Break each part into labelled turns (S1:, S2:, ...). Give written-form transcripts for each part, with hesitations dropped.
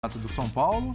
S1: Do São Paulo,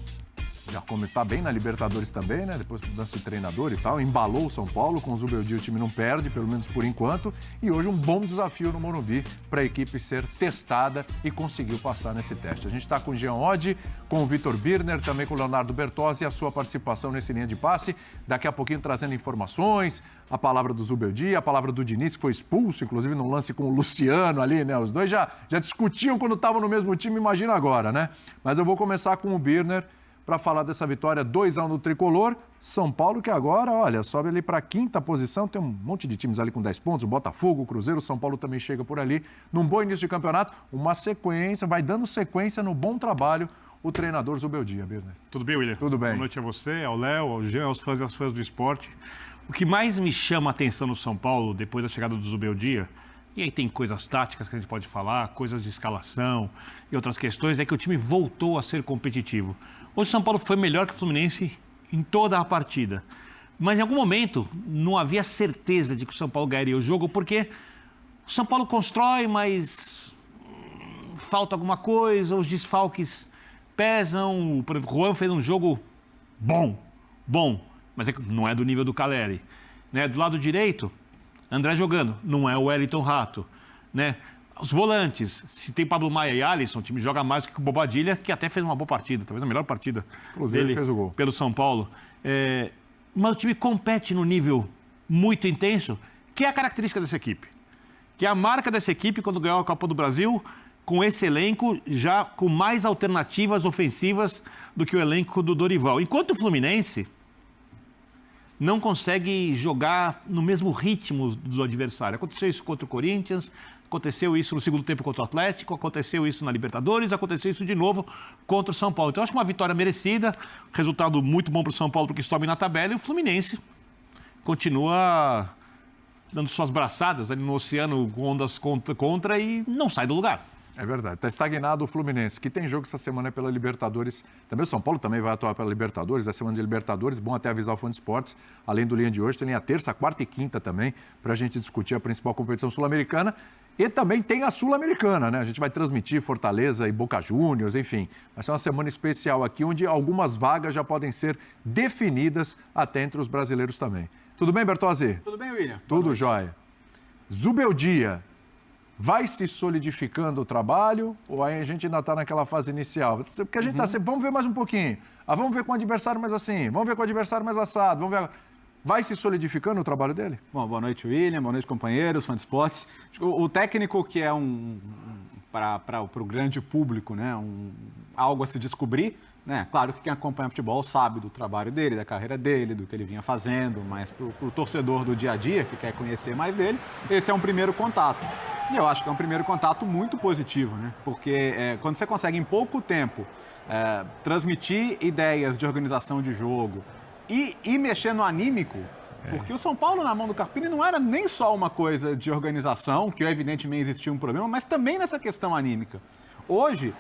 S1: já como está bem na Libertadores também, né? Depois do mudança de treinador e tal, embalou o São Paulo, com o Zubeldia o time não perde, pelo menos por enquanto, e hoje um bom desafio no Morumbi para a equipe ser testada e conseguiu passar nesse teste. A gente está com o Jean Oddi, com o Vitor Birner, também com o Leonardo Bertozzi e a sua participação nesse linha de passe, daqui a pouquinho trazendo informações, a palavra do Zubeldia, a palavra do Diniz, que foi expulso, inclusive num lance com o Luciano ali, né? Os dois já discutiam quando estavam no mesmo time, imagina agora, né? Mas eu vou começar com o Birner para falar dessa vitória 2-1 no Tricolor. São Paulo que agora, olha, sobe ali para a 5ª posição, tem um monte de times ali com 10 pontos, o Botafogo, o Cruzeiro, o São Paulo também chega por ali. Num bom início de campeonato, uma sequência, vai dando sequência no bom trabalho o treinador Zubeldia, Birner.
S2: Tudo bem, William?
S1: Tudo bem.
S2: Boa noite a você, ao Léo, ao Jean, aos fãs e às fãs do esporte. O que mais me chama a atenção no São Paulo, depois da chegada do Zubeldia, e aí tem coisas táticas que a gente pode falar, coisas de escalação e outras questões, é que o time voltou a ser competitivo. Hoje o São Paulo foi melhor que o Fluminense em toda a partida. Mas em algum momento não havia certeza de que o São Paulo ganharia o jogo, porque o São Paulo constrói, mas falta alguma coisa, os desfalques pesam. Por exemplo, o Juan fez um jogo bom, mas não é do nível do Caleri. Né? Do lado direito, André jogando, não é o Wellington Rato. Né? Os volantes, se tem Pablo Maia e Alisson, o time joga mais do que o Bobadilla, que até fez uma boa partida, talvez a melhor partida dele
S1: fez o gol.
S2: Pelo São Paulo. Mas o time compete no nível muito intenso, que é a característica dessa equipe. Que é a marca dessa equipe quando ganhou a Copa do Brasil, com esse elenco já com mais alternativas ofensivas do que o elenco do Dorival. Enquanto o Fluminense não consegue jogar no mesmo ritmo do adversário. Aconteceu isso contra o Corinthians, aconteceu isso no segundo tempo contra o Atlético, aconteceu isso na Libertadores, aconteceu isso de novo contra o São Paulo. Então, acho que uma vitória merecida, resultado muito bom para o São Paulo, porque sobe na tabela, e o Fluminense continua dando suas braçadas ali no oceano, com ondas contra e não sai do lugar.
S1: É verdade, está estagnado o Fluminense, que tem jogo essa semana pela Libertadores. Também o São Paulo também vai atuar pela Libertadores, a semana de Libertadores. Bom até avisar o fã de esportes, além do linha de hoje, tem a terça, quarta e quinta também, para a gente discutir a principal competição sul-americana. E também tem a Sul-Americana, né? A gente vai transmitir Fortaleza e Boca Juniors, enfim. Vai ser uma semana especial aqui, onde algumas vagas já podem ser definidas até entre os brasileiros também. Tudo bem, Bertozzi?
S3: Tudo bem, William?
S1: Tudo jóia. Zubeldia. Vai se solidificando o trabalho ou aí a gente ainda está naquela fase inicial? Porque a gente está sempre, vamos ver mais um pouquinho. Vamos ver com o adversário mais assim, vamos ver com o adversário mais assado, vamos ver... Vai se solidificando o trabalho dele?
S3: Bom, boa noite, William, boa noite, companheiros, fãs de esportes. O técnico que é para o grande público, né, algo a se descobrir, né? Claro que quem acompanha futebol sabe do trabalho dele, da carreira dele, do que ele vinha fazendo, mas para o torcedor do dia a dia, que quer conhecer mais dele, esse é um primeiro contato. E eu acho que é um primeiro contato muito positivo, né? Porque quando você consegue em pouco tempo transmitir ideias de organização de jogo e mexer no anímico, porque o São Paulo na mão do Carpini não era nem só uma coisa de organização, que evidentemente existia um problema, mas também nessa questão anímica. Hoje,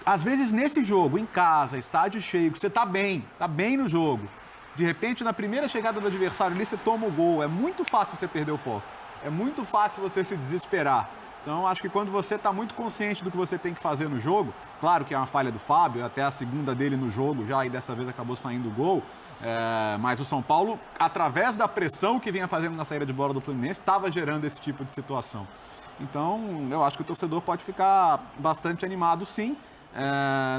S3: às vezes nesse jogo, em casa, estádio cheio, que você tá bem no jogo, de repente na primeira chegada do adversário ali você toma o gol, é muito fácil você perder o foco. É muito fácil você se desesperar. Então, acho que quando você está muito consciente do que você tem que fazer no jogo, claro que é uma falha do Fábio, até a segunda dele no jogo já, e dessa vez acabou saindo o gol, mas o São Paulo, através da pressão que vinha fazendo na saída de bola do Fluminense, estava gerando esse tipo de situação. Então, eu acho que o torcedor pode ficar bastante animado, sim.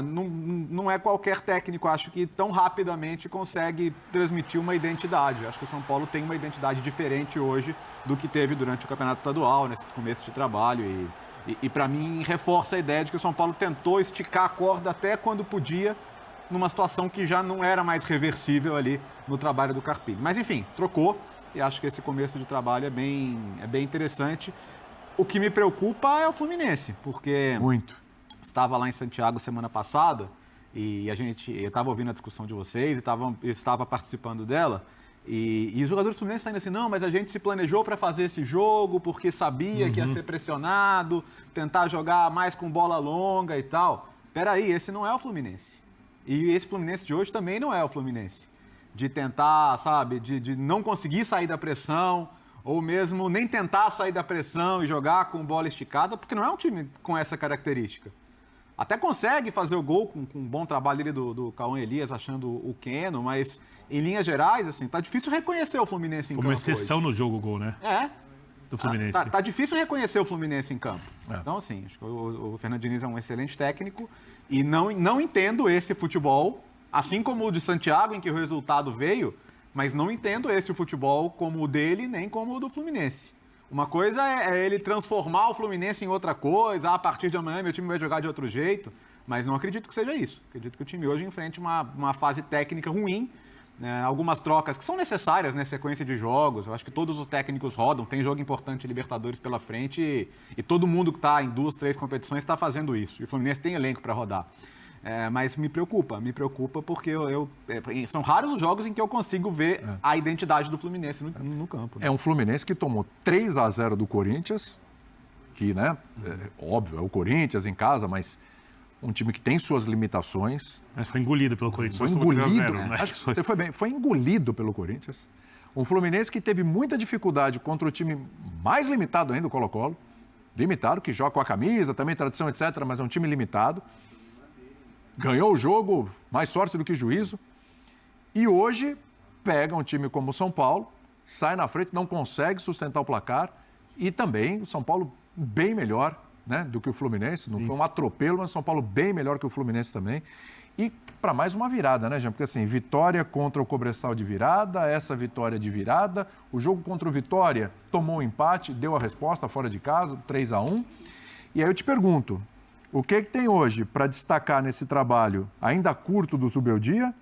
S3: Não é qualquer técnico, acho que tão rapidamente consegue transmitir uma identidade. Acho que o São Paulo tem uma identidade diferente hoje do que teve durante o Campeonato Estadual, nesse começo de trabalho. E para mim, reforça a ideia de que o São Paulo tentou esticar a corda até quando podia, numa situação que já não era mais reversível ali no trabalho do Carpini. Mas enfim, trocou, e acho que esse começo de trabalho é bem interessante. O que me preocupa é o Fluminense, porque...
S1: Muito.
S3: Estava lá em Santiago semana passada e eu estava ouvindo a discussão de vocês e estava participando dela. E os jogadores fluminenses saindo assim, não, mas a gente se planejou para fazer esse jogo porque sabia que ia ser pressionado, tentar jogar mais com bola longa e tal. Peraí, esse não é o Fluminense. E esse Fluminense de hoje também não é o Fluminense. De tentar, sabe, de não conseguir sair da pressão, ou mesmo nem tentar sair da pressão e jogar com bola esticada, porque não é um time com essa característica. Até consegue fazer o gol com um bom trabalho ali do Cauã Elias, achando o Keno, mas em linhas gerais, assim, tá difícil reconhecer o Fluminense em campo.
S2: Foi uma exceção
S3: hoje.
S2: no jogo, o gol, né? Do Fluminense.
S3: Tá difícil reconhecer o Fluminense em campo. Então, assim, acho que o Fernando Diniz é um excelente técnico e não entendo esse futebol, assim como o de Santiago, em que o resultado veio, mas não entendo esse futebol como o dele, nem como o do Fluminense. Uma coisa é ele transformar o Fluminense em outra coisa, a partir de amanhã meu time vai jogar de outro jeito, mas não acredito que seja isso. Acredito que o time hoje enfrente uma fase técnica ruim, né? Algumas trocas que são necessárias, né? Sequência de jogos. Eu acho que todos os técnicos rodam, tem jogo importante de Libertadores pela frente e todo mundo que está em 2, 3 competições está fazendo isso. E o Fluminense tem elenco para rodar. Mas me preocupa porque são raros os jogos em que eu consigo ver a identidade do Fluminense no campo. Né?
S1: É um Fluminense que tomou 3-0 do Corinthians, que, né, óbvio, é o Corinthians em casa, mas um time que tem suas limitações.
S2: Mas foi engolido pelo Corinthians.
S1: Foi engolido, acho que você foi bem, foi engolido pelo Corinthians. Um Fluminense que teve muita dificuldade contra o time mais limitado ainda, o Colo-Colo. Limitado, que joga com a camisa, também tradição, etc., mas é um time limitado. Ganhou o jogo, mais sorte do que juízo. E hoje pega um time como o São Paulo, sai na frente, não consegue sustentar o placar. E também o São Paulo bem melhor, né, do que o Fluminense. Não foi um atropelo, mas o São Paulo bem melhor que o Fluminense também. E para mais uma virada, né, Jean? Porque assim, vitória contra o Cobressal de virada, essa vitória de virada. O jogo contra o Vitória tomou um empate, deu a resposta fora de casa, 3-1. E aí eu te pergunto, o que tem hoje para destacar nesse trabalho ainda curto do Zubeldia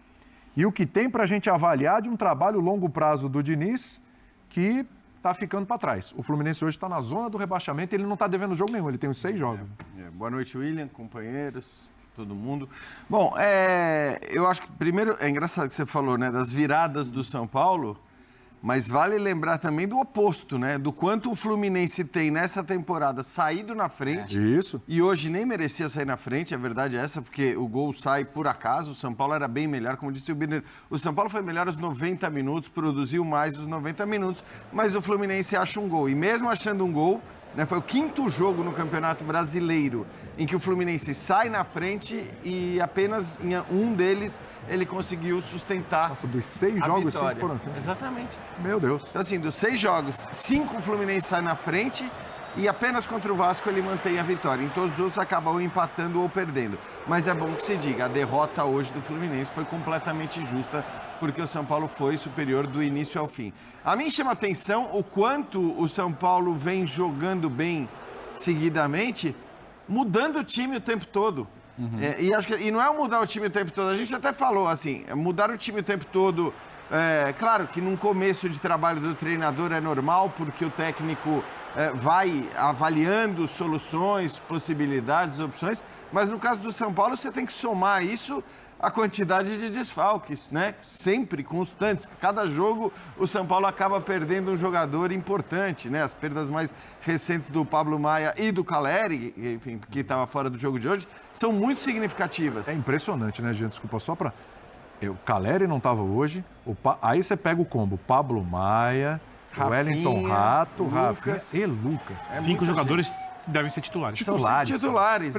S1: e o que tem para a gente avaliar de um trabalho longo prazo do Diniz que está ficando para trás? O Fluminense hoje está na zona do rebaixamento e ele não está devendo jogo nenhum, ele tem os 6 jogos.
S4: Boa noite, William, companheiros, todo mundo. Bom, eu acho que primeiro é engraçado que você falou, né, das viradas do São Paulo, mas vale lembrar também do oposto, né? Do quanto o Fluminense tem nessa temporada saído na frente.
S1: Isso.
S4: E hoje nem merecia sair na frente, a verdade é essa, porque o gol sai por acaso. O São Paulo era bem melhor, como disse o Birner. O São Paulo foi melhor os 90 minutos, produziu mais os 90 minutos, mas o Fluminense acha um gol. E mesmo achando um gol, né, foi o 5º jogo no Campeonato Brasileiro em que o Fluminense sai na frente e apenas em um deles ele conseguiu sustentar.
S1: Nossa, dos 6 jogos, 5 foram assim.
S4: Exatamente.
S1: Meu Deus.
S4: Então, assim, dos 6 jogos, 5 o Fluminense sai na frente e apenas contra o Vasco ele mantém a vitória. Em todos os outros acabou empatando ou perdendo. Mas é bom que se diga, a derrota hoje do Fluminense foi completamente justa, porque o São Paulo foi superior do início ao fim. A mim chama atenção o quanto o São Paulo vem jogando bem seguidamente, mudando o time o tempo todo. E não é mudar o time o tempo todo, a gente até falou assim, mudar o time o tempo todo, claro que num começo de trabalho do treinador é normal, porque o técnico vai avaliando soluções, possibilidades, opções, mas no caso do São Paulo você tem que somar isso a quantidade de desfalques, né? Sempre constantes. Cada jogo o São Paulo acaba perdendo um jogador importante, né? As perdas mais recentes do Pablo Maia e do Caleri, enfim, que estava fora do jogo de hoje, são muito significativas.
S1: É impressionante, né, gente? Desculpa, só para... O Caleri não estava hoje, aí você pega o combo Pablo Maia,
S4: Rafinha,
S1: Wellington Rato,
S4: Lucas.
S1: Rafinha e Lucas.
S2: 5 jogadores devem ser titulares.
S4: São 5 titulares.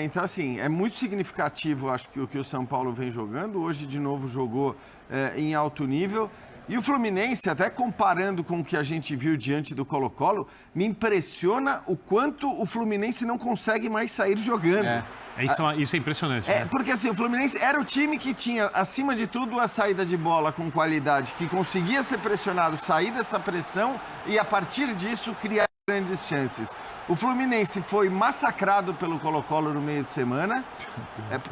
S4: Então, assim, é muito significativo, acho que o que o São Paulo vem jogando. Hoje, de novo, jogou em alto nível. E o Fluminense, até comparando com o que a gente viu diante do Colo-Colo, me impressiona o quanto o Fluminense não consegue mais sair jogando.
S2: Isso é impressionante. Né?
S4: Porque assim, o Fluminense era o time que tinha, acima de tudo, a saída de bola com qualidade, que conseguia ser pressionado, sair dessa pressão e, a partir disso, criar grandes chances. O Fluminense foi massacrado pelo Colo-Colo no meio de semana,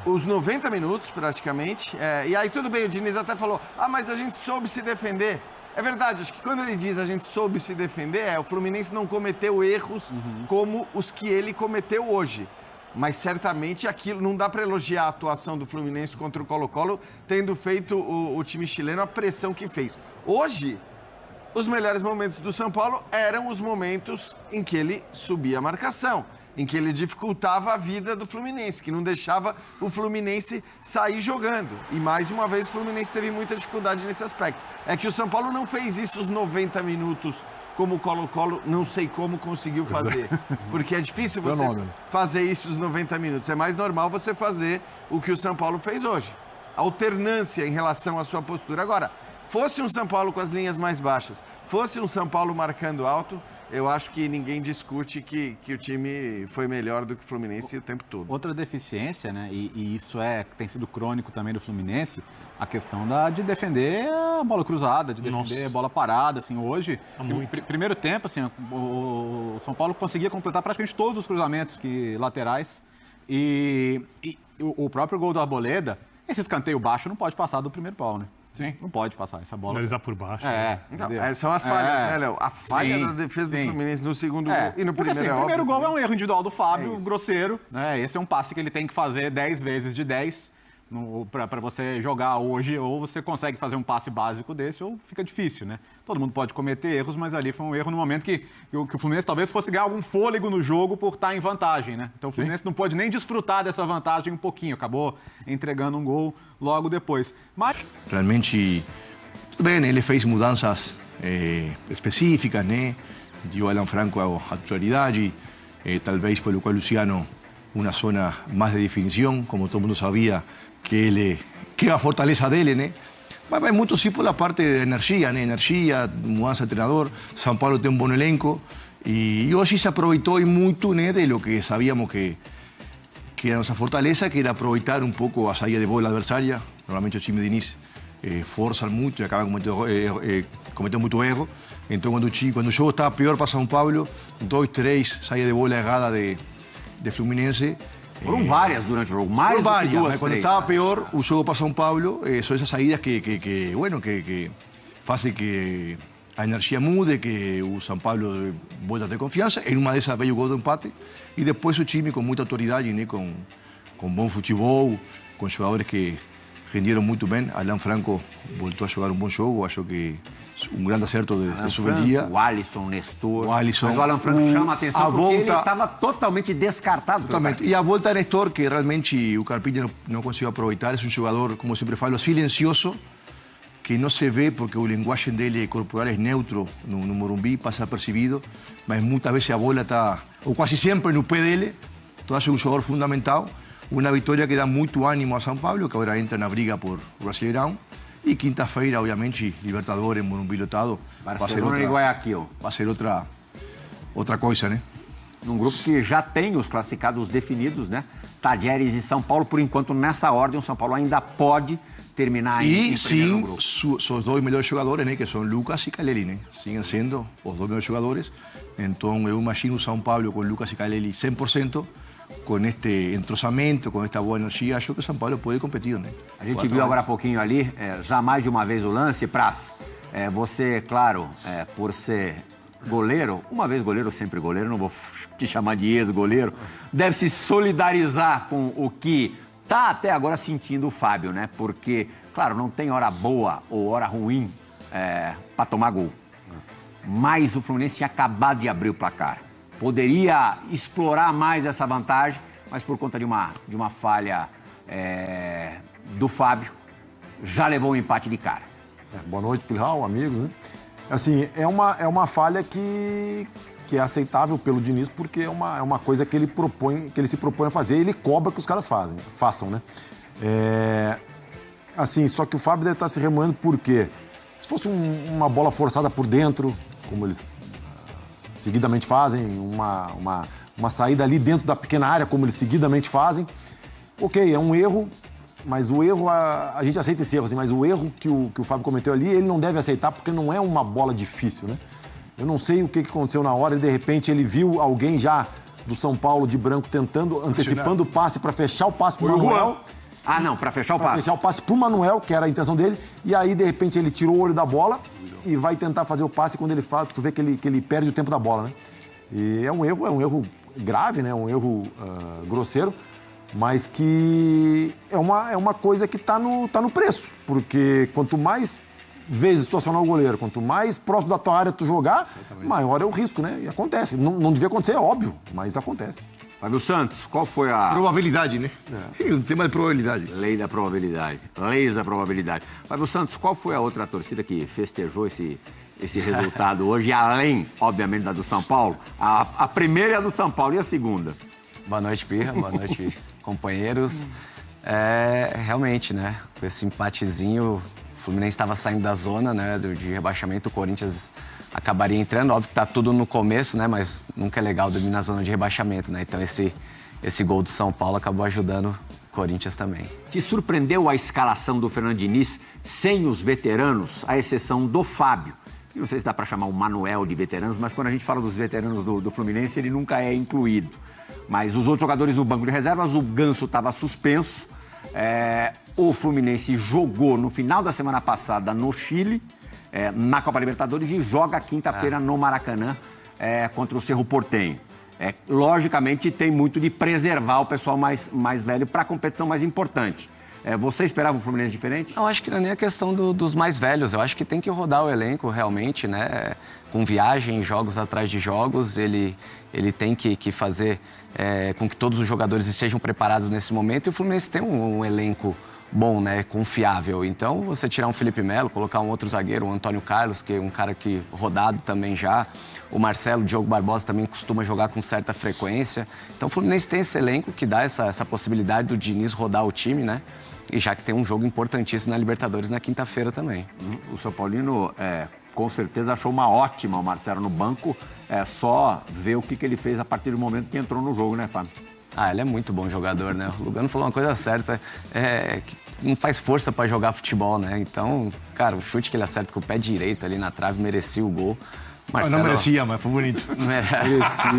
S4: os 90 minutos praticamente, e aí tudo bem, o Diniz até falou, mas a gente soube se defender. É verdade, acho que quando ele diz a gente soube se defender, o Fluminense não cometeu erros como os que ele cometeu hoje. Mas certamente aquilo não dá para elogiar a atuação do Fluminense contra o Colo-Colo, tendo feito o time chileno a pressão que fez. Hoje, os melhores momentos do São Paulo eram os momentos em que ele subia a marcação, em que ele dificultava a vida do Fluminense, que não deixava o Fluminense sair jogando. E mais uma vez o Fluminense teve muita dificuldade nesse aspecto. É que o São Paulo não fez isso os 90 minutos como o Colo-Colo, não sei como conseguiu fazer. Porque é difícil você fazer isso os 90 minutos. É mais normal você fazer o que o São Paulo fez hoje. Alternância em relação à sua postura. Agora, fosse um São Paulo com as linhas mais baixas, fosse um São Paulo marcando alto, eu acho que ninguém discute que o time foi melhor do que o Fluminense o tempo todo.
S3: Outra deficiência, né, e isso tem sido crônico também do Fluminense, a questão de defender a bola cruzada, de defender a bola parada. Assim, hoje, primeiro tempo, assim, o São Paulo conseguia completar praticamente todos os cruzamentos laterais. E o próprio gol do Arboleda, esse escanteio baixo não pode passar do primeiro pau, né? Sim. Não pode passar essa bola.
S2: Finalizar por baixo.
S4: Então, são as falhas, né, Léo? A falha da defesa do Fluminense no segundo gol e no primeiro,
S3: assim, o primeiro gol é um erro individual do Fábio, grosseiro. Né? Esse é um passe que ele tem que fazer 10 vezes de 10 para você jogar hoje. Ou você consegue fazer um passe básico desse, ou fica difícil, né? Todo mundo pode cometer erros, mas ali foi um erro no momento que o Fluminense talvez fosse ganhar algum fôlego no jogo por estar em vantagem, né? Então o Fluminense não pode nem desfrutar dessa vantagem um pouquinho. Acabou entregando um gol logo depois. Mas...
S5: Realmente... Tudo bem, ele fez mudanças específicas, né? Dio Alan Franco a titularidade, talvez colocou a Luciano uma zona mais de definição, como todo mundo sabia que é a fortaleza dele, né? Mas vai muito sim por a parte de energia, né? Energia, mudança de treinador. São Paulo tem um bom elenco e hoje se aproveitou muito, né, de lo que sabíamos que era nossa fortaleza, que era aproveitar um pouco a saída de bola adversária. Normalmente o time de Diniz forçam muito e acabam cometendo muito erro. Então, quando o jogo estava pior para São Paulo, 2, 3 saídas de bola errada de Fluminense.
S6: Foram várias durante o jogo, mais do que duas,
S5: quando estava pior o jogo para São Paulo, são essas saídas que fazem que a energia mude, que o São Paulo volte a ter confiança. Em uma dessas veio o gol do empate e depois o time com muita autoridade, né, com bom futebol, com jogadores que renderam muito bem. Alan Franco voltou a jogar um bom jogo, acho que um grande acerto de Subelia.
S6: O Alisson, Nestor. Mas o Alan Franco chama a atenção porque ele estava totalmente descartado.
S5: Totalmente. E a volta de Nestor, que realmente o Carpini não conseguiu aproveitar, é um jogador, como sempre falo, silencioso, que não se vê porque o linguagem dele corporal é neutro no Morumbi, passa apercebido, mas muitas vezes a bola está, ou quase sempre, no pé dele. Então é um jogador fundamental. Uma vitória que dá muito ânimo a São Paulo, que agora entra na briga por Brasileirão. E quinta-feira, obviamente, Libertadores, Morumbi lotado.
S6: Barcelona e Guayaquil.
S5: Vai ser outra coisa, né?
S6: Num grupo que já tem os classificados definidos, né? Talleres e São Paulo, por enquanto, nessa ordem, o São Paulo ainda pode terminar em primeiro grupo.
S5: E sim, os dois melhores jogadores, né? Que são Lucas e Caleri, né? Siguen sendo os dois melhores jogadores. Então, eu imagino o São Paulo com Lucas e Caleri 100%. Com este entrosamento, com esta boa energia, acho que o São Paulo pode competir, né?
S6: A gente viu agora há pouquinho ali, já mais de uma vez o lance, Praz. Você, claro, por ser goleiro, uma vez goleiro, sempre goleiro, não vou te chamar de ex-goleiro, deve se solidarizar com o que está até agora sentindo o Fábio, né? Porque, claro, não tem hora boa ou hora ruim para tomar gol. Mas o Fluminense tinha acabado de abrir o placar. Poderia explorar mais essa vantagem, mas por conta de uma falha do Fábio, já levou um empate de cara.
S7: Boa noite, Pirral, amigos, né? Assim, é uma falha que é aceitável pelo Diniz, porque é uma coisa que ele se propõe a fazer, e ele cobra que os caras façam, né? Assim, só que o Fábio deve estar se remoendo por quê? Se fosse uma bola forçada por dentro, como eles seguidamente fazem, uma saída ali dentro da pequena área, como eles seguidamente fazem. Ok, é um erro, mas o erro, a gente aceita esse erro, assim, mas o erro que o Fábio cometeu ali, ele não deve aceitar porque não é uma bola difícil, né? Eu não sei o que aconteceu na hora, e de repente ele viu alguém já do São Paulo de branco antecipando o passe para fechar o passe pro Manuel.
S6: Ah, não, para fechar o passe.
S7: Para fechar o passe pro Manuel, que era a intenção dele, e aí de repente ele tirou o olho da bola e vai tentar fazer o passe, quando ele faz, tu vê que ele perde o tempo da bola, né? E é um erro grave, né? Um erro grosseiro, mas que é uma coisa que tá no preço, porque quanto mais vezes tu acionar o goleiro, quanto mais próximo da tua área tu jogar, maior é o risco, né? E acontece. Não devia acontecer, é óbvio, mas acontece.
S6: Fábio Santos, qual foi a...
S5: Probabilidade, né? É um tema de probabilidade.
S6: Lei da probabilidade. Leis da probabilidade. Fábio Santos, qual foi a outra torcida que festejou esse resultado hoje, além, obviamente, da do São Paulo? A primeira é a do São Paulo e a segunda?
S8: Boa noite, Pirra. Boa noite, companheiros. Realmente, né? Com esse empatezinho, o Fluminense estava saindo da zona, né, de rebaixamento, o Corinthians acabaria entrando. Óbvio que tá tudo no começo, né? Mas nunca é legal dormir na zona de rebaixamento, né? Então esse gol do São Paulo acabou ajudando o Corinthians também.
S6: Te surpreendeu a escalação do Fernando Diniz sem os veteranos, à exceção do Fábio? Eu não sei se dá para chamar o Manuel de veteranos, mas quando a gente fala dos veteranos do Fluminense, ele nunca é incluído. Mas os outros jogadores no banco de reservas, o Ganso estava suspenso. O Fluminense jogou no final da semana passada no Chile, na Copa Libertadores, e joga quinta-feira no Maracanã contra o Cerro Porteño. Logicamente, tem muito de preservar o pessoal mais velho para a competição mais importante. Você esperava um Fluminense diferente?
S8: Não, acho que não é nem a questão dos mais velhos. Eu acho que tem que rodar o elenco realmente, né? Com viagem, jogos atrás de jogos. Ele tem que fazer com que todos os jogadores estejam preparados nesse momento. E o Fluminense tem um elenco bom, né? Confiável. Então, você tirar um Felipe Melo, colocar um outro zagueiro, um Antônio Carlos, que é um cara que rodado também já. O Marcelo, o Diogo Barbosa também costuma jogar com certa frequência. Então, o Fluminense tem esse elenco que dá essa possibilidade do Diniz rodar o time, né? E já que tem um jogo importantíssimo na Libertadores na quinta-feira também.
S6: O São Paulino, com certeza, achou uma ótima o Marcelo no banco. É só ver o que ele fez a partir do momento que entrou no jogo, né, Fábio?
S8: Ele é muito bom jogador, né? O Lugano falou uma coisa certa, que não faz força para jogar futebol, né? Então, cara, o chute que ele acerta com o pé direito ali na trave merecia o gol.
S5: Marcelo... Não merecia, mas foi bonito.
S7: Merecia.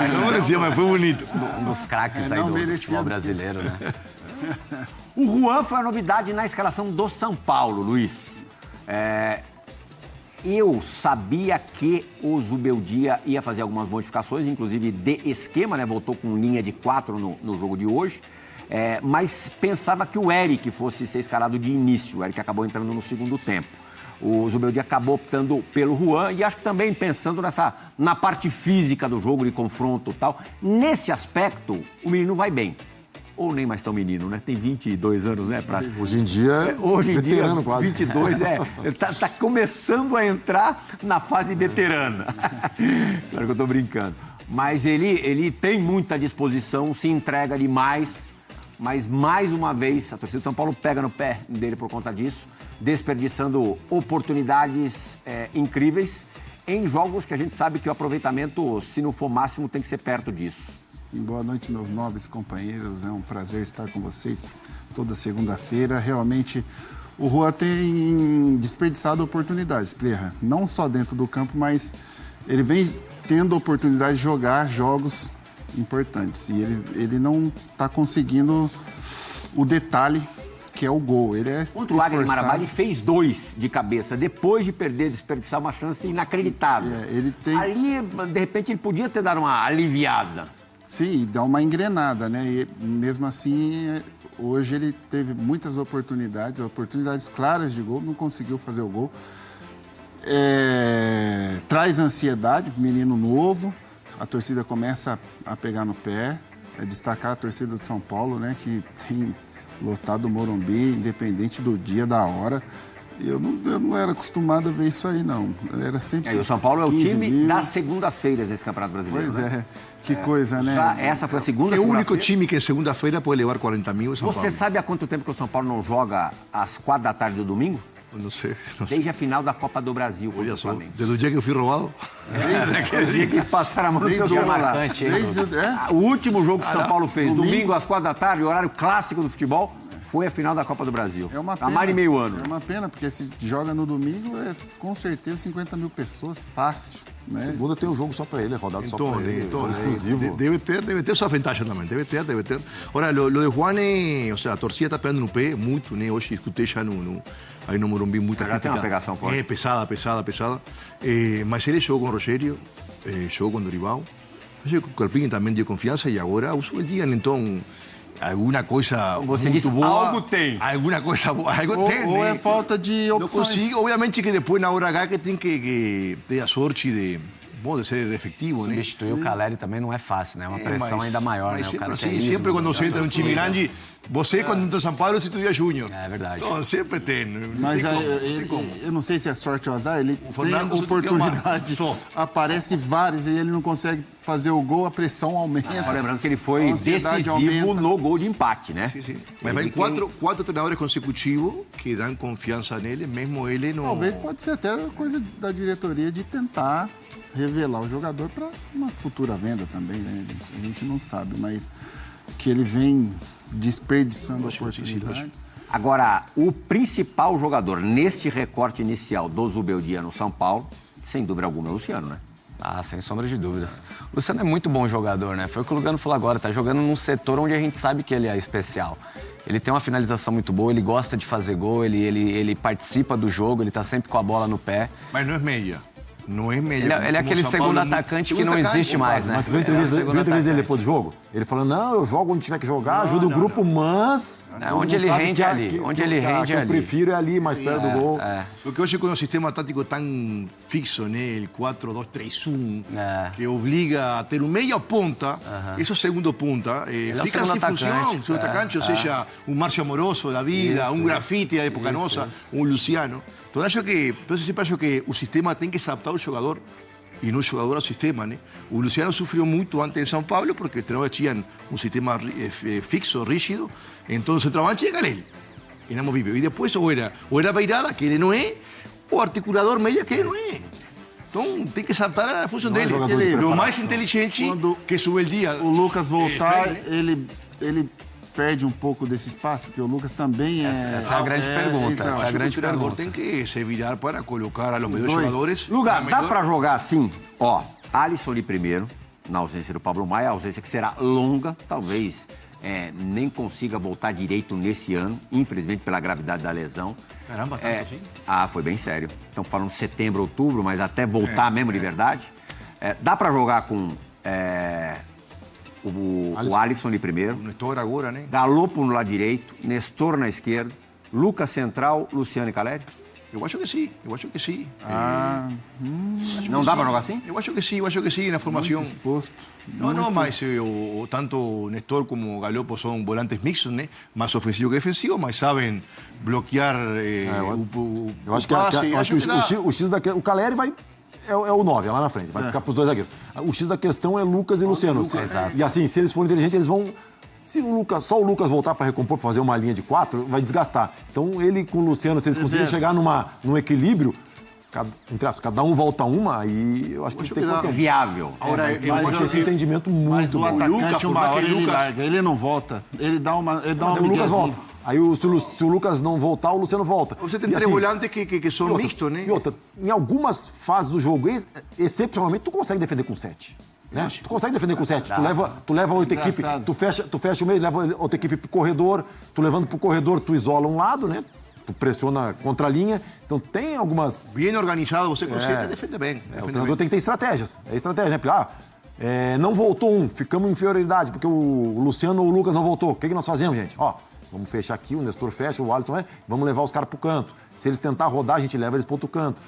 S5: Não merecia, mas foi bonito.
S8: Um dos craques aí do futebol brasileiro, né?
S6: O Juan foi a novidade na escalação do São Paulo, Luiz. Eu sabia que o Zubeldia ia fazer algumas modificações, inclusive de esquema, né? Voltou com linha de 4 no jogo de hoje. Mas pensava que o Eric fosse ser escalado de início. O Eric acabou entrando no segundo tempo. O Zubeldia acabou optando pelo Juan e acho que também pensando na parte física do jogo, de confronto e tal. Nesse aspecto, o menino vai bem. Ou nem mais tão menino, né? Tem 22 anos, né?
S7: Hoje em dia, veterano quase.
S6: 22, tá começando a entrar na fase veterana. Claro que eu tô brincando. Mas ele tem muita disposição, se entrega demais. Mas, mais uma vez, a torcida do São Paulo pega no pé dele por conta disso, desperdiçando oportunidades incríveis em jogos que a gente sabe que o aproveitamento, se não for máximo, tem que ser perto disso.
S9: Sim, boa noite, meus nobres companheiros. É um prazer estar com vocês toda segunda-feira. Realmente, o Juan tem desperdiçado oportunidades, Plirra. Não só dentro do campo, mas ele vem tendo a oportunidade de jogar jogos importantes. E ele não está conseguindo o detalhe que é o gol. Ele é
S6: contra o Wagner Marabá, ele fez 2 de cabeça, depois de desperdiçar uma chance inacreditável. Ali, de repente, ele podia ter dado uma aliviada.
S9: Sim, dá uma engrenada, né? E mesmo assim, hoje ele teve muitas oportunidades claras de gol, não conseguiu fazer o gol. Traz ansiedade, menino novo, a torcida começa a pegar no pé, destacar a torcida de São Paulo, né? Que tem lotado o Morumbi, independente do dia, da hora. Eu não era acostumado a ver isso aí, não. Era sempre.
S6: O São Paulo é o time das segundas-feiras desse Campeonato Brasileiro.
S9: Pois é. Que coisa, né?
S6: Essa foi a segunda.
S5: É o único time que segunda-feira pode levar 40 mil.
S6: Você sabe há quanto tempo que o São Paulo não joga às 4 da tarde do domingo?
S5: Eu não sei.
S6: Desde a final da Copa do Brasil.
S5: Olha só, desde o dia que eu fui roubado.
S6: Desde aquele dia que passaram a mão no seu celular. O último jogo que o São Paulo fez, domingo às 4 da tarde, horário clássico do futebol, foi a final da Copa do Brasil.
S9: É uma pena.
S6: Há mais de meio ano.
S9: É uma pena, porque se joga no domingo, com certeza 50 mil pessoas, fácil. Né?
S7: Segunda tem um jogo só para ele, rodado só para ele.
S5: Exclusivo. Deve ter sua vantagem também, deve ter. Ora, lo de Juan a torcida está pegando no pé muito, né? Hoje escutei já aí no Morumbi muita crítica.
S6: Tem uma pegação forte.
S5: Pesada. Mas ele jogou com o Rogério, jogou com o Dorival. Acho que o Carpini também deu confiança e agora usou o dia, então... Alguma coisa
S6: você disse boa, algo tem.
S5: Alguma coisa boa, algo tem.
S9: Ou é falta de opções.
S5: Obviamente que depois, na hora H, que tem que ter a sorte bom de ser efectivo, né?
S8: Substituir o Caleri também não é fácil, né? É uma pressão ainda maior, né? O cara que é
S5: sempre
S8: ídolo,
S5: quando você entra num time grande, você quando entra em São Paulo, você estudia Júnior.
S8: É verdade.
S5: Então, sempre tem.
S9: Mas eu não sei se é sorte ou azar, ele tem
S5: Fernando
S9: oportunidade, aparece vários e ele não consegue fazer o gol, a pressão aumenta.
S6: Só lembrando que ele foi
S9: A ansiedade
S6: decisivo
S9: aumenta.
S6: no gol de empate, né?
S5: Sim. Mas vai quatro treinadores consecutivos que dão confiança nele, mesmo ele não...
S9: Talvez pode ser até coisa da diretoria de tentar revelar o jogador para uma futura venda também, né? A gente não sabe, mas que ele vem desperdiçando a oportunidade.
S6: Agora, o principal jogador neste recorte inicial do Zubeldia no São Paulo, sem dúvida alguma, é o Luciano, né?
S8: Ah, sem sombra de dúvidas. O Luciano é muito bom jogador, né? Foi o que o Lugano falou agora, tá jogando num setor onde a gente sabe que ele é especial. Ele tem uma finalização muito boa, ele gosta de fazer gol, ele participa do jogo, ele tá sempre com a bola no pé.
S5: Mas não é meia. Não é meia.
S8: Ele é aquele segundo atacante que não existe mais, né?
S7: Mas tu viu a entrevista dele depois do jogo? Ele falando, não, eu jogo onde tiver que jogar, ajuda o grupo, mas...
S8: onde ele rende é ali. Onde ele rende é ali.
S7: Eu prefiro é ali, mais perto do gol.
S5: Porque hoje com o sistema tático tão fixo, né? El 4-2-3-1, que obriga a ter um meia ponta, esse segundo ponta, fica sem função, seu atacante, ou seja, um Márcio Amoroso da vida, um Grafite da época nossa, um Luciano. Então, eu sempre acho que o sistema tem que se adaptar ao jogador e não o jogador ao sistema, né? O Luciano sofreu muito antes em São Paulo porque os treinadores tinham um sistema fixo, rígido, então o centroavante chega nele, inamovível. E depois ou era Beirada, que ele não é, ou articulador meia, que ele não é. Então tem que se adaptar à função dele. O mais inteligente que Zubeldia.
S9: O Lucas voltar, ele perde um pouco desse espaço, porque o Lucas também é...
S8: Essa é a grande pergunta.
S9: Então,
S8: Essa é a grande pergunta.
S5: Tem que se virar para colocar a los melhores jogadores.
S6: Lugar, dá pra jogar assim? Ó, Alisson de primeiro, na ausência do Pablo Maia, ausência que será longa, talvez nem consiga voltar direito nesse ano, infelizmente pela gravidade da lesão.
S5: Caramba, tanto assim?
S6: Ah, foi bem sério. Estamos falando de setembro, outubro, mas até voltar mesmo de verdade. Dá pra jogar com... o Alisson de primeiro.
S5: O Nestor agora, né?
S6: Galopo no lado direito, Nestor na esquerda, Lucas central, Luciano e Caleri?
S5: Eu acho que sim.
S6: Não dá para jogar assim?
S5: Eu acho que sim, na formação.
S9: Muito exposto.
S5: Não, mas tanto o Nestor como o Galopo são volantes mixtos, né? Mais ofensivo que defensivo, mas sabem bloquear
S7: eu acho que o X o Caleri vai... É o 9, é lá na frente, vai ficar pros dois zagueiros. O X da questão é Lucas e Luciano. E assim, se eles forem inteligentes, eles vão... Se só o Lucas voltar para recompor, para fazer uma linha de 4, vai desgastar. Então, ele com o Luciano, se eles conseguirem chegar num equilíbrio, cada um volta uma, aí eu acho que tem que ser
S6: viável.
S7: Eu acho esse entendimento muito bom.
S9: Mas o atacante, uma hora ele larga, ele não volta. Ele dá uma
S7: o Lucas volta. Aí, se o Lucas não voltar, o Luciano volta.
S5: Você tem três volantes que são mistos, né?
S7: E outra, em algumas fases do jogo, excepcionalmente, tu consegue defender com 7. Né? Tu consegue defender com 7. Tu leva a outra equipe, tu fecha o meio, leva a outra equipe pro corredor. Tu levando pro corredor, tu isola um lado, né? Tu pressiona contra a linha. Então tem algumas...
S5: Bem organizado, você consegue defender bem.
S7: O treinador tem que ter estratégias. É estratégia, né? Não voltou um, ficamos em inferioridade, porque o Luciano ou o Lucas não voltou. O que nós fazemos, gente? Vamos fechar aqui, o Nestor fecha, o Alisson vai, vamos levar os caras pro canto. Se eles tentar rodar, a gente leva eles pro outro canto.